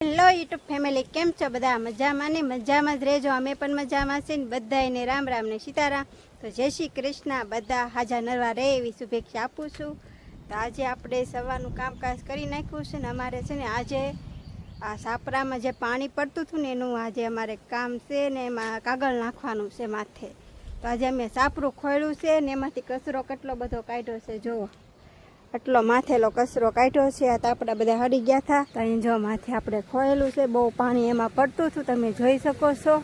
Hello YouTube family, કેમ છો બધા? મજામાં ને? મજામાં જ રહેજો. અમે પણ મજામાં છીએ ને. બધાને રામ રામ ને સીતારામ. તો જય શ્રી કૃષ્ણ. બધા હાજા નરવા રહે એવી શુભેચ્છા આપું છું. તો આજે આપણે સવારનું કામકાજ કરી નાખ્યું છે ને અમારે છે ને આજે આ સાપરામાં જે પાણી પડતું હતું ને એનું આજે અમારે કામ છે ને એમાં કાગળ નાખવાનું છે માથે. તો આજે અમે સાપરું ખોલ્યું છે ને એમાંથી કચરો કેટલો બધો કાઢ્યો છે. જુઓ, આટલો માથેલો કચરો કાઢ્યો છે. આ તાપડા બધા હડી ગયા હતા તો અહીં જો માથે આપણે ખોયેલું છે. બહુ પાણી એમાં પડતું હતું, તમે જોઈ શકો છો.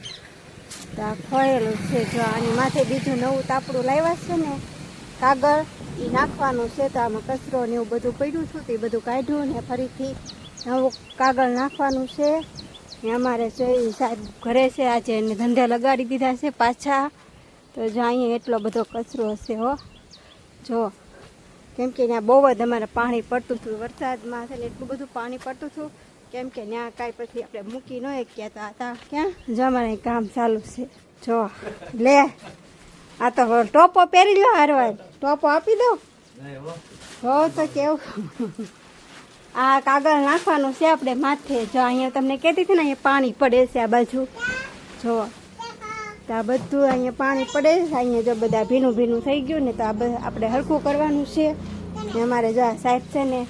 તો આ ખોયેલું છે. જો આની માથે બીજું નવું તાપડું લાવ્યા છે ને કાગળ, એ નાખવાનું છે. તો આમાં કચરો ને એવું બધું પડ્યું હતું, તો એ બધું કાઢ્યું ને ફરીથી નવું કાગળ નાખવાનું છે. ને અમારે છે એ સાહેબ ઘરે છે આજે એને ધંધે લગાડી દીધા છે પાછા. તો જો અહીંયા એટલો બધો કચરો હશે હો. જો કેમ કે ત્યાં બહુ જ અમારે પાણી પડતું હતું. વરસાદમાં છે ને એટલું બધું પાણી પડતું હતું કેમ કે ત્યાં કાંઈ પછી આપણે મૂકી ન ગયા તો હતા ક્યાં. જો અમારે કામ ચાલુ છે. જો લે, આ તો ટોપો પહેરી લો, હારવાર ટોપો આપી દો હો. તો કેવું આ કાગળ નાખવાનું છે આપણે માથે. જો અહીંયા તમને કહેતી હતી ને અહીંયા પાણી પડે છે આ બાજુ. જો તો આ બધું અહીંયા પાણી પડે છે. અહીંયા જો બધા ભીનું ભીનું થઈ ગયું ને તો આ આપણે હરખું કરવાનું છે. ને અમારે જો આ સાહેબ છે ને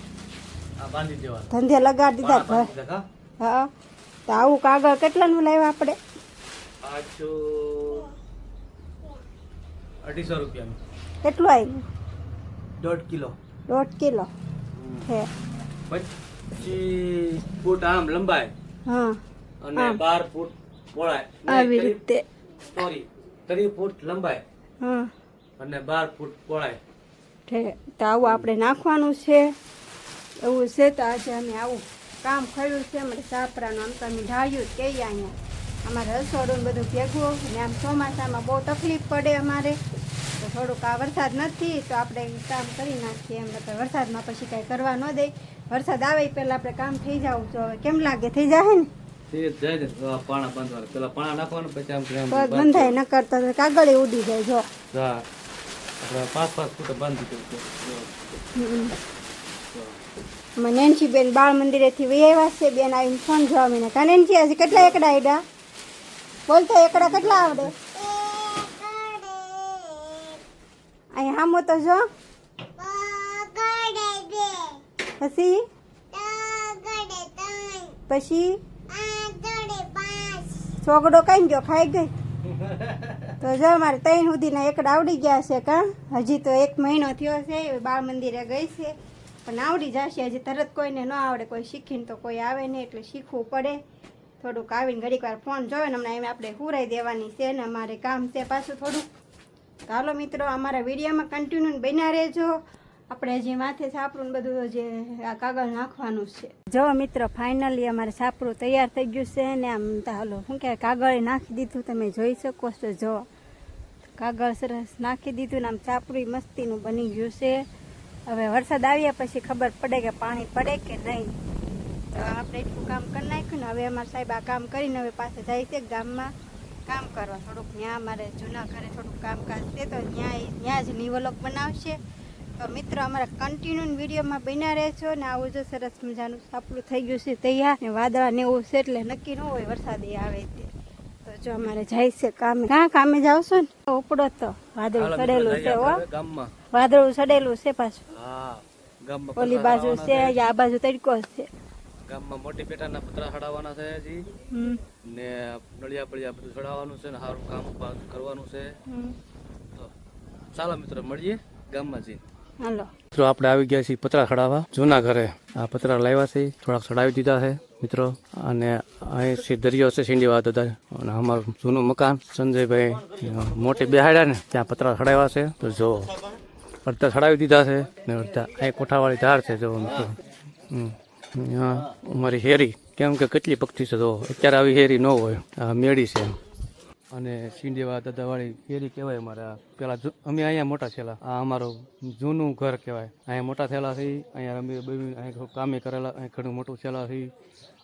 ધંધે લગાડી દીધા. હા, તો આવું કાગળ કેટલાનું લાવ્યા આપણે? 250 રૂપિયાનું. કેટલું આવ્યું? 1.5 કિલો. 1.5 કિલો છે. 25 ફૂટ આમ લંબાઈ હા, અને 12 ફૂટ પહોળાઈ. આવી રીતે. સોરી, 30 ફૂટ લંબાઈ હા અને 12 ફૂટ પહોળાઈ છે. તો આવું આપણે નાખવાનું છે. એવું છે. તો આજે અમે આવું કામ કર્યું છે. અમારે સાપરાનું આમ તો અમે ઢાળ્યું જ કહીએ અહીંયા. અમારે રસોડું બધું ભેગું ને આમ ચોમાસામાં બહુ તકલીફ પડે અમારે. તો થોડુંક આ વરસાદ નથી તો આપણે કામ કરી નાખીએ એમ. તો વરસાદમાં પછી કાંઈ કરવા ન દે. વરસાદ આવે એ પહેલાં આપણે કામ થઈ જવું તો હવે કેમ લાગે? થઈ જાય ને? પાણા બાંધવાનું, પેલા પાણા નાખવાનું, પછી આમ પગ બંધાય ન કરતો કાગળ ઉડી જાય. જો 5 ફૂટ બાંધી દીધું. નેન્સી બેન બાળ મંદિરેથી વૈયા છે. બેન આવીને ફોન જોવા મને કા નેન્સી આજે કેટલા એકડા આડ્યા? બોલતો એકડા કેટલા આવડે? અહીંયા હામો તો જો. પછી પછી છોકડો કઈ ગયો? ખાઈ ગઈ. તો જો અમારે 3 સુધીના એકડા આવડી ગયા છે. કા હજી તો 1 મહિનો થયો છે બાળ મંદિરે ગઈ છે પણ આવડી જશે. હજી તરત કોઈને ન આવડે, કોઈ શીખીને તો કોઈ આવે નહીં એટલે શીખવું પડે. થોડુંક આવીને ઘડીક વાર ફોન જોવે ને હમણાં આપણે હુરાઈ દેવાની છે ને અમારે કામ છે પાછું થોડુંક. તો હાલો મિત્રો, અમારા વિડીયોમાં કન્ટિન્યુ બન્યા રહેજો. આપણે હજી માથે સાપરું બધું જે આ કાગળ નાખવાનું છે. જો મિત્રો, ફાઇનલી અમારે સાપરું તૈયાર થઈ ગયું છે ને આમ તો હાલો શું કહેવાય કાગળે નાખી દીધું, તમે જોઈ શકો છો. જો કાગળ સરસ નાખી દીધું ને આમ સાપરું મસ્તીનું બની ગયું છે. હવે વરસાદ આવ્યા પછી ખબર પડે કે પાણી પડે કે નહીં. તો આપણે એટલું કામ કરી નાખ્યું ને હવે અમારા સાહેબ આ કામ કરીને હવે પાસે જાય છે ગામમાં કામ કરવા. થોડુંક ત્યાં અમારે જૂના ઘરે થોડુંક કામકાજ છે તો ત્યાં જ નિવલોક બનાવશે. તો મિત્રો અમારા કન્ટિન્યુ વિડીયોમાં બન્યા રહેજો ને. આવું જો સરસ મજાનું સાપડું થઈ ગયું છે તૈયાર ને વાદળા ને એવું છે એટલે નક્કી ન હોય વરસાદ આવે તે. તો જો અમારે જાય છે કામે. ક્યાં કામે જાવ છો ને? ઉપડો તો વાદળું ચડેલું છે હો. વાદળું ચડેલું છે પાછું. ઓલી બાજુ છે, આ બાજુ તડકો છે. ગામમાં મોટી પેટાના પતરા ચડાવવાના છે હજી ને નળિયા બળિયા બધું ચડાવવાનું છે ને સારું કામ કરવાનું છે. ચાલો મિત્રો મળીએ ગામમાં જઈને. હાલો મિત્રો, આપણે આવી ગયા છીએ પતરા ચડાવવા જૂના ઘરે. આ પતરા લાવ્યા છે, થોડાક ચડાવી દીધા છે મિત્રો. અને અહીંથી દરિયો છે સિંડીવા દાદા અને અમારું જૂનું મકાન સંજયભાઈ મોટી બેહાડ્યા ને ત્યાં પતરા ચડાવ્યા છે. તો જો અડધા ચડાવી દીધા છે ને અડધા અહીં કોઠાવાળી ધાર છે. જો મિત્રો અમારી હેરી કેમ કે કેટલી પક્ષી છે. તો અત્યારે આવી હેરી ન હોય, આ મેળી છે. અને સિંડીવા દાદાવાળી હેરી કહેવાય અમારા. પેલા અમે અહીંયા મોટા થયેલા. આ અમારું જૂનું ઘર કહેવાય. અહીંયા મોટા થયેલા છીએ. અહીંયા અમે અહીં કામે કરેલા, અહીં ઘણું મોટું થયેલા છીએ.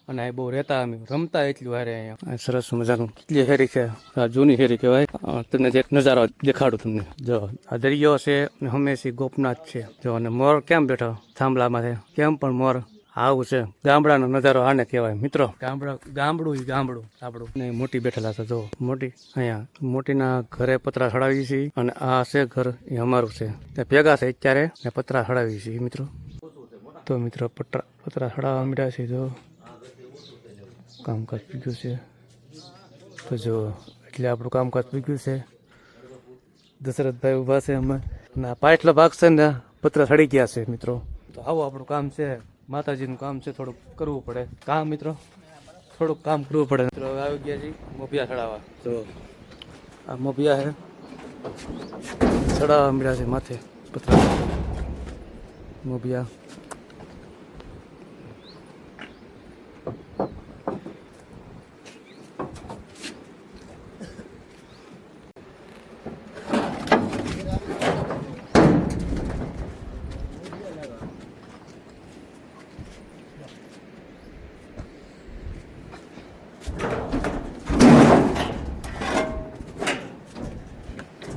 અને અહીં બહુ રહેતા, અમે રમતા એટલું હારે. અહીંયા સરસ મજાનું કેટલી હેરી છે. આ જૂની હેરી કહેવાય. તમને જે નજારો દેખાડું તમને. જો આ દરિયો છે ને હંમેશા ગોપનાથ છે. જો અને મોર કેમ બેઠો થાંભલામાં છે, કેમ પણ મોર આવું છે ગામડાનો નજારો આને કહેવાય મિત્રો. ગામડું આપણું ને મોટી બેઠેલા છે જો મોટી અહીંયા મોટીના ઘરે પતરા ચડાવી છે અને આ છે ઘર એ અમારું છે ત્યાં ભેગા છે અત્યારે ને પતરા ચડાવી છે મિત્રો. તો મિત્રો પતરા ચડાવવા મીઠા છે જો કામકાજ પીગ્યું છે તો જો એટલે આપણું કામકાજ પીગ્યું છે. દશરથભાઈ ઊભા છે અમે ના પાછલો ભાગ છે ને પતરા ચડી ગયા છે મિત્રો. તો આવું આપણું કામ છે માતાજીનું કામ છે થોડુંક કરવું પડે કામ મિત્રો થોડુંક કામ કરવું પડે મિત્રો. હવે આવી ગયા છીએ મોભિયા ચડાવવા તો આ મોભિયા છે ચડાવવા મળ્યા છે માથે પતરા મોભિયા.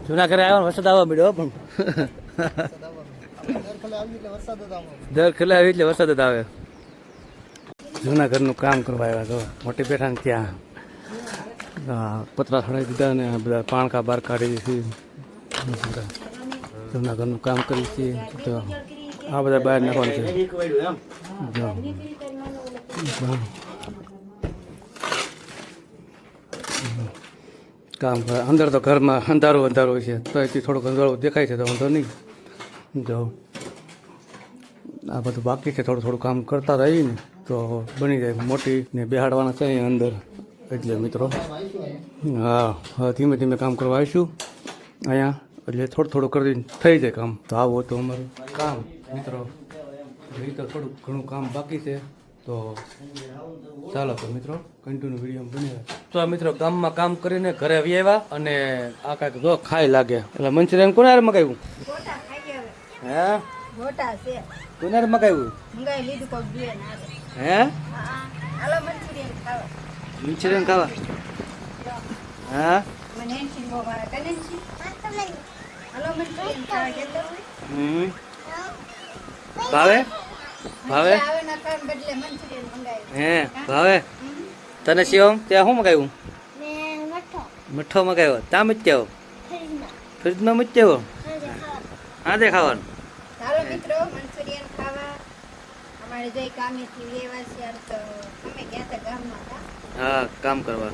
જૂના ઘરે આવ્યો વરસાદ આવવા મળ્યો પણ દર ખેલે આવી એટલે વરસાદ જ આવે. જૂના ઘરનું કામ કરવા આવ્યા તો મોટી બેઠા ને ત્યાં પતરા ચડાવી દીધા ને બધા પાણકા બહાર કાઢી દીધી. જૂના ઘરનું કામ કરી છે તો આ બધા બહાર નાખવાનું છે. કામ કરે અંદર તો ઘરમાં અંધારું છે તો એથી થોડુંક અંધારું દેખાય છે તો વાંધો નહીં. જો આ બધું બાકી છે થોડું કામ કરતા રહીએ ને તો બની જાય. મોટી ને બેહાડવાના છે અહીંયા અંદર એટલે મિત્રો હા ધીમે ધીમે કામ કરવા આવીશું અહીંયા એટલે થોડું કરી થઈ જાય કામ. તો આવું હતું અમારું કામ મિત્રો. એ તો થોડુંક ઘણું કામ બાકી છે તો ચાલો તો મિત્રો કન્ટિન્યુ વિડીયો બની. તો આ મિત્રો ગામમાં કામ કરીને ઘરે આવી આવ્યા અને આ કાંઈક જો ખાઈ લાગે એટલે મંચુરિયન કોને યાર મગાવ્યું હે કોને યાર મગાવ્યું હે મંચુરિયન ખાવા હા ભાવે ભાવે હે ભાવે તને શિવમ ત્યાં શું મગાવ્યું મઠ્ઠો મગાવ્યો ત્યાં મચ્યાવો ફ્રીજમાં મચ્યાવો હા દે ખાવાનું. ચાલો મિત્રો મંચુરિયન ખાવા અમારે જઈ કામેથી લેવા તો અમે ગયા હતા ગામમાં હા કામ કરવા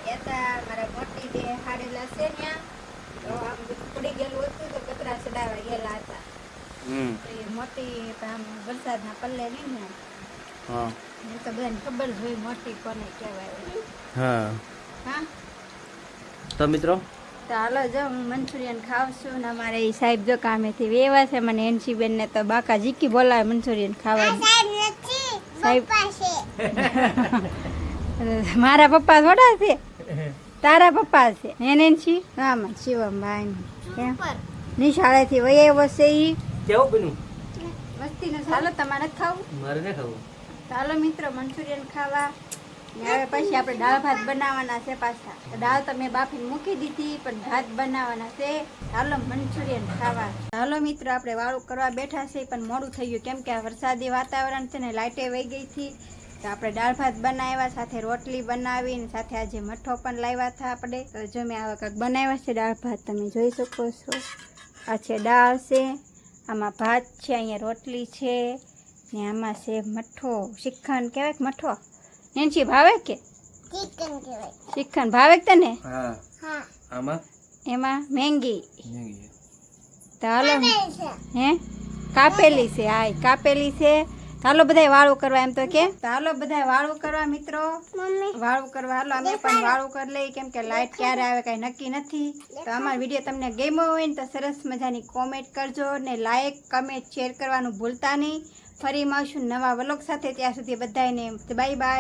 ગયા હતા. મારા મોટી જે હાડેલા છે ત્યાં તો આમ પડી ગયેલું હતું તો કચરા ચડાવવા ગયેલા હતા. મોટી આમ વરસાદના પલ્લે નહીં ને હા તો બધાને ખબર જ હોય મોટી કોને કહેવાય. હા હા તો મિત્રો તો હાલો જો હું મંચુરિયન ખાઉં છું ને અમારે એ સાહેબ જો કામેથી વેવા છે મને એનસી બેન ને તો બાકા જીકી બોલાવે મંચુરિયન ખાવાનું. સાહેબ મારા પપ્પા થોડા છે તારા પપ્પા છે એનસી હા શિવમભાઈ કેમ નિશાળેથી વયે છે ઈ કેવું બન્યું મસ્તીનું. ચાલો તમારે ખાવું મારે નહીં ખાવું. ચાલો મિત્રો મંચુરિયન ખાવા. હવે પછી આપણે દાળ ભાત બનાવવાના છે પાછા. દાળ તો મેં બાફીને મૂકી દીધી પણ ભાત બનાવવાના છે. ચાલો મંચુરિયન ખાવા. ચાલો મિત્રો આપણે વાળું કરવા બેઠા છે પણ મોડું થઈ ગયું કેમ કે આ વરસાદી વાતાવરણ છે ને લાઇટે વહી ગઈ હતી. તો આપણે દાળ ભાત બનાવ્યા સાથે રોટલી બનાવીને સાથે આજે મઠ્ઠો પણ લાવ્યા હતા આપણે. તો જો મેં આવા કાંઈક બનાવ્યા છે દાળ ભાત તમે જોઈ શકો છો. આ છે દાળ છે આમાં ભાત છે અહીંયા રોટલી છે ને આમાં છે મઠ્ઠો શ્રીખંડ કહેવાય કે મઠ્ઠો નેન્સી ભાવે કે શ્રીખંડ ભાવે કે તને હા આમાં એમાં મેંગી તો હાલો હે કાપેલી છે હા કાપેલી છે. હાલો બધાય વાળું કરવા એમ તો કે હાલો બધાય વાળું કરવા મિત્રો વાળું કરવા હાલો અમે પણ વાળું કરી લઈએ કેમ કે લાઇટ ક્યારે આવે કાંઈ નક્કી નથી. તો અમારો વિડીયો તમને ગમ્યો હોય ને તો સરસ મજાની કોમેન્ટ કરજો ને લાઈક કમેન્ટ શેર કરવાનું ભૂલતા નહીં. ફરી મળશું નવા વ્લોગ સાથે ત્યાં સુધી બધાને બાય બાય.